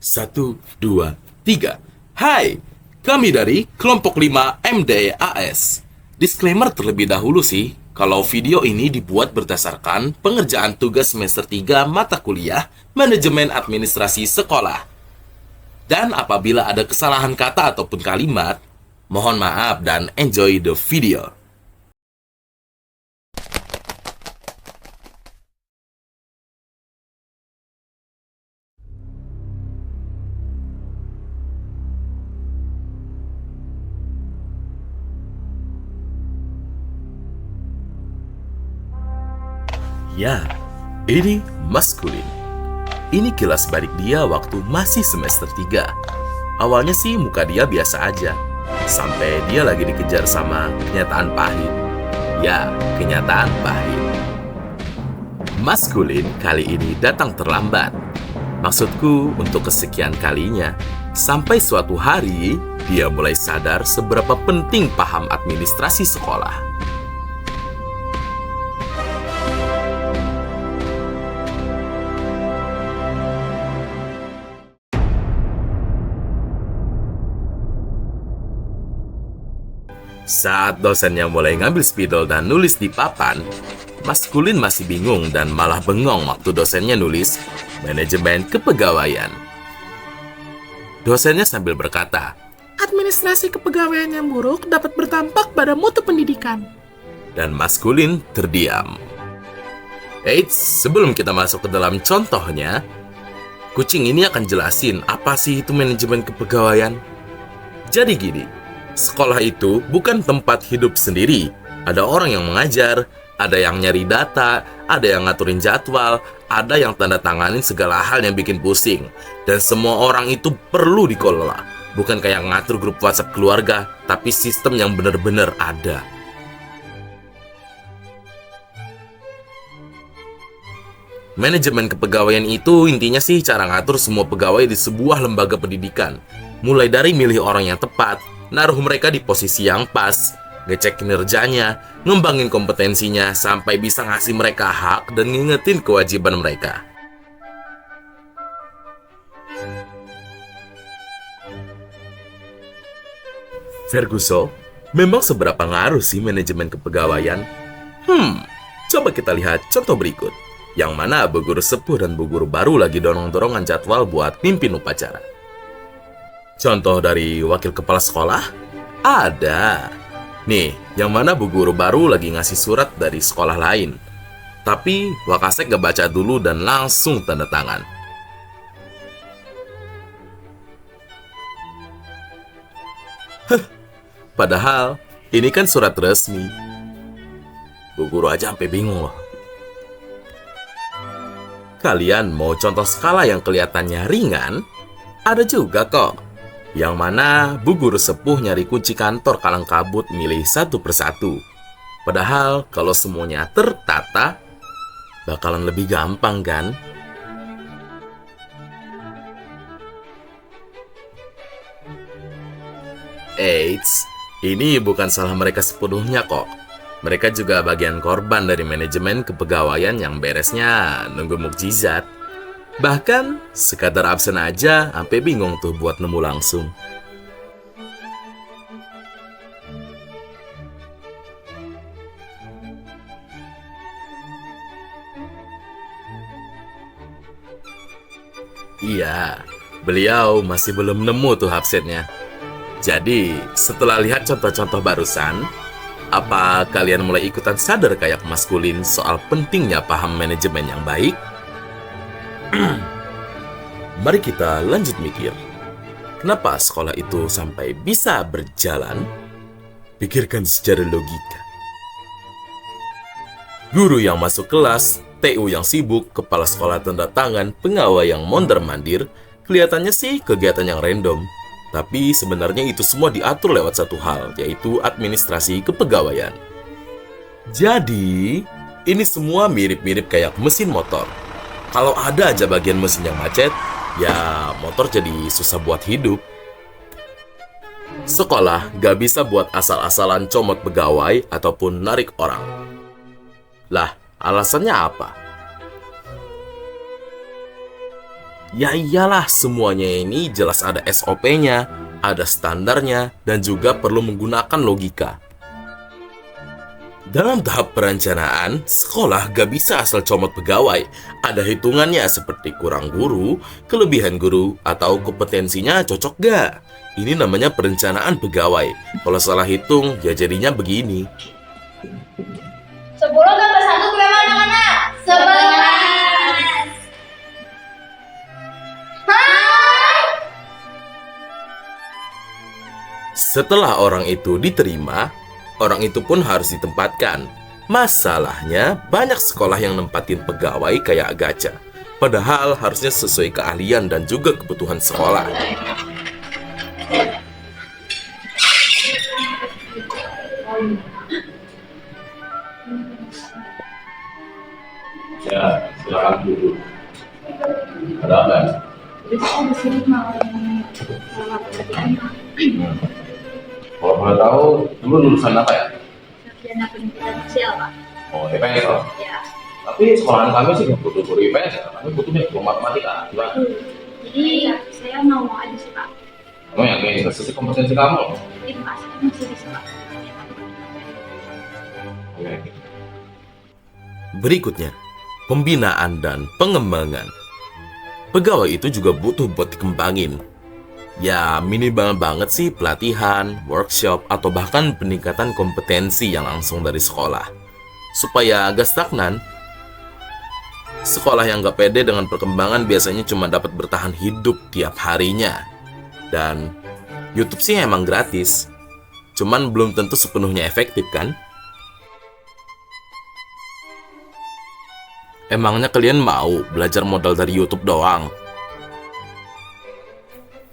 Satu, dua, tiga. Hai, kami dari kelompok 5 MDAS. Disclaimer terlebih dahulu sih, kalau video ini dibuat berdasarkan pengerjaan tugas semester 3 mata kuliah Manajemen Administrasi Sekolah. Dan apabila ada kesalahan kata ataupun kalimat, mohon maaf dan enjoy the video. Ya, ini maskulin. Ini kilas balik dia waktu masih semester 3. Awalnya sih muka dia biasa aja, sampai dia lagi dikejar sama kenyataan pahit. Ya, kenyataan pahit. Maskulin kali ini datang terlambat. Maksudku untuk kesekian kalinya. Sampai suatu hari, dia mulai sadar seberapa penting paham administrasi sekolah. Saat dosennya mulai ngambil spidol dan nulis di papan, maskulin masih bingung dan malah bengong waktu dosennya nulis manajemen kepegawaian. Dosennya sambil berkata, Administrasi kepegawaian yang buruk dapat berdampak pada mutu pendidikan. dan maskulin terdiam. Eits, sebelum kita masuk ke dalam contohnya, kucing ini akan jelasin apa sih itu manajemen kepegawaian. Jadi gini, sekolah itu bukan tempat hidup sendiri. Ada orang yang mengajar, ada yang nyari data, ada yang ngaturin jadwal, ada yang tanda tanganin segala hal yang bikin pusing. Dan semua orang itu perlu dikelola. Bukan kayak ngatur grup WhatsApp keluarga, tapi sistem yang benar-benar ada. Manajemen kepegawaian itu intinya sih cara ngatur semua pegawai di sebuah lembaga pendidikan. Mulai dari milih orang yang tepat, naruh mereka di posisi yang pas, ngecek kinerjanya, ngembangin kompetensinya, sampai bisa ngasih mereka hak dan ngingetin kewajiban mereka. Ferguson, memang seberapa ngaruh sih manajemen kepegawaian? Coba kita lihat contoh berikut, yang mana bu guru sepuh dan bu guru baru lagi dorong-dorongan jadwal buat pimpin upacara. Contoh dari wakil kepala sekolah? Ada. Nih, yang mana bu guru baru lagi ngasih surat dari sekolah lain. Tapi Wakasek gak baca dulu dan langsung tanda tangan. Padahal ini kan surat resmi. Bu guru aja sampai bingung loh. Kalian mau contoh skala yang kelihatannya ringan? Ada juga kok. Yang mana bu guru sepuh nyari kunci kantor kalang kabut milih satu persatu. Padahal kalau semuanya tertata, bakalan lebih gampang kan? Eits, ini bukan salah mereka sepenuhnya kok. Mereka juga bagian korban dari manajemen kepegawaian yang beresnya nunggu mukjizat. Bahkan sekadar absen aja sampai bingung tuh buat nemu langsung. Iya, beliau masih belum nemu tuh absennya. Jadi, setelah lihat contoh-contoh barusan, apa kalian mulai ikutan sadar kayak maskulin soal pentingnya paham manajemen yang baik? Mari kita lanjut mikir. Kenapa sekolah itu sampai bisa berjalan? Pikirkan secara logika. Guru yang masuk kelas, TU yang sibuk, kepala sekolah tanda tangan, pengawal yang mondar-mandir, kelihatannya sih kegiatan yang random. Tapi sebenarnya itu semua diatur lewat satu hal, yaitu administrasi kepegawaian. Jadi, ini semua mirip-mirip kayak mesin motor. Kalau ada aja bagian mesin yang macet, ya motor jadi susah buat hidup. Sekolah gak bisa buat asal-asalan comot pegawai ataupun narik orang. Lah, alasannya apa? Ya iyalah, semuanya ini jelas ada SOP-nya, ada standarnya, dan juga perlu menggunakan logika. Dalam tahap perencanaan, sekolah gak bisa asal comot pegawai. Ada hitungannya seperti kurang guru, kelebihan guru, atau kompetensinya cocok gak. Ini namanya perencanaan pegawai. Kalau salah hitung, ya jadinya begini. 10 tambah 1 berapa anak-anak? 11. Hai. Setelah orang itu diterima, orang itu pun harus ditempatkan. Masalahnya, banyak sekolah yang nempatin pegawai kayak gacha. Padahal harusnya sesuai keahlian dan juga kebutuhan sekolah. Ya, silakan duduk. Ada apa? Kalau boleh tahu, dulu lulusan apa ya? Sarjana pendidikan sosial, Pak. Oh, IPS loh. Ya. Tapi sekolahan kami sih nggak butuh guru IPS ya. Kami butuhnya guru matematika. Gimana? Jadi saya mau aja sih, Pak. Kamu yakin? Sesuai kompetensi kamu loh. Jadi Pak, saya masih bisa, Pak. Oke. Berikutnya, pembinaan dan pengembangan. Pegawai itu juga butuh buat dikembangin. Ya, minimal banget sih pelatihan, workshop, atau bahkan peningkatan kompetensi yang langsung dari sekolah. Supaya agak stagnan, sekolah yang gak pede dengan perkembangan biasanya cuma dapat bertahan hidup tiap harinya. Dan YouTube sih emang gratis, cuman belum tentu sepenuhnya efektif kan? Emangnya kalian mau belajar modal dari YouTube doang?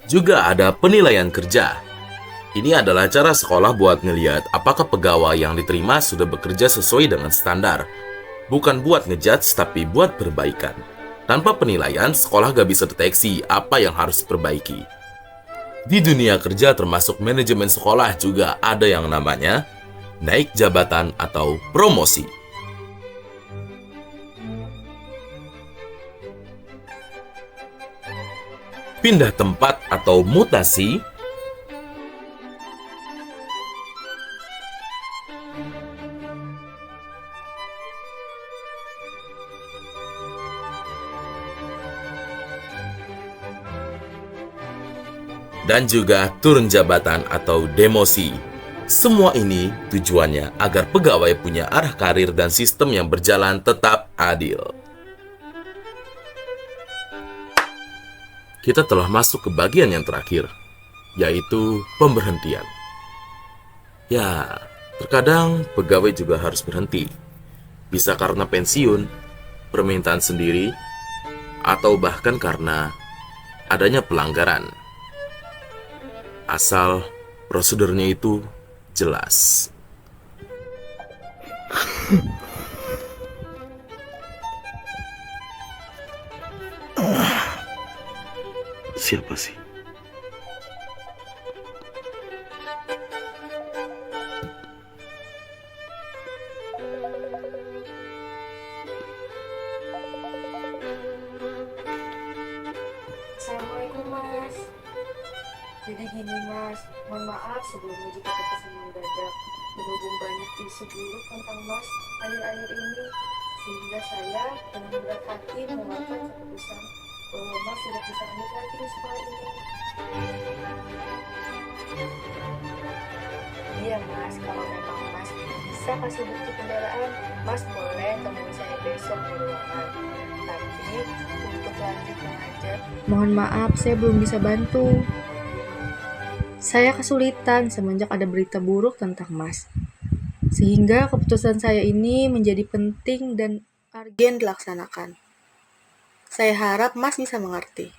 Juga ada penilaian kerja. Ini adalah cara sekolah buat ngeliat apakah pegawai yang diterima sudah bekerja sesuai dengan standar. Bukan buat ngejudge, tapi buat perbaikan. Tanpa penilaian, sekolah gak bisa deteksi apa yang harus diperbaiki. Di dunia kerja termasuk manajemen sekolah juga ada yang namanya naik jabatan atau promosi. Pindah tempat atau mutasi, dan juga turun jabatan atau demosi. Semua ini tujuannya agar pegawai punya arah karir dan sistem yang berjalan tetap adil. Kita telah masuk ke bagian yang terakhir, yaitu pemberhentian. Ya, terkadang pegawai juga harus berhenti. Bisa karena pensiun, permintaan sendiri, atau bahkan karena adanya pelanggaran. Asal prosedurnya itu jelas. Siapa sih? Assalamualaikum Mas. Jadi gini Mas, mohon maaf sebelumnya jika terkesan mendadak. Berhubung banyak isu buruk tentang Mas akhir-akhir ini, sehingga saya dengan berat hati mengeluarkan keputusan bahwa Mas tidak bisa lanjut lagi di sekolah ini. Iya Mas, kalau memang Mas bisa kasih bukti kendaraan, Mas boleh temui saya besok di ruangan. Tapi untuk lanjut mengajar, mohon maaf saya belum bisa bantu. Saya kesulitan semenjak ada berita buruk tentang Mas. Sehingga keputusan saya ini menjadi penting dan urgen dilaksanakan. Saya harap Mas bisa mengerti.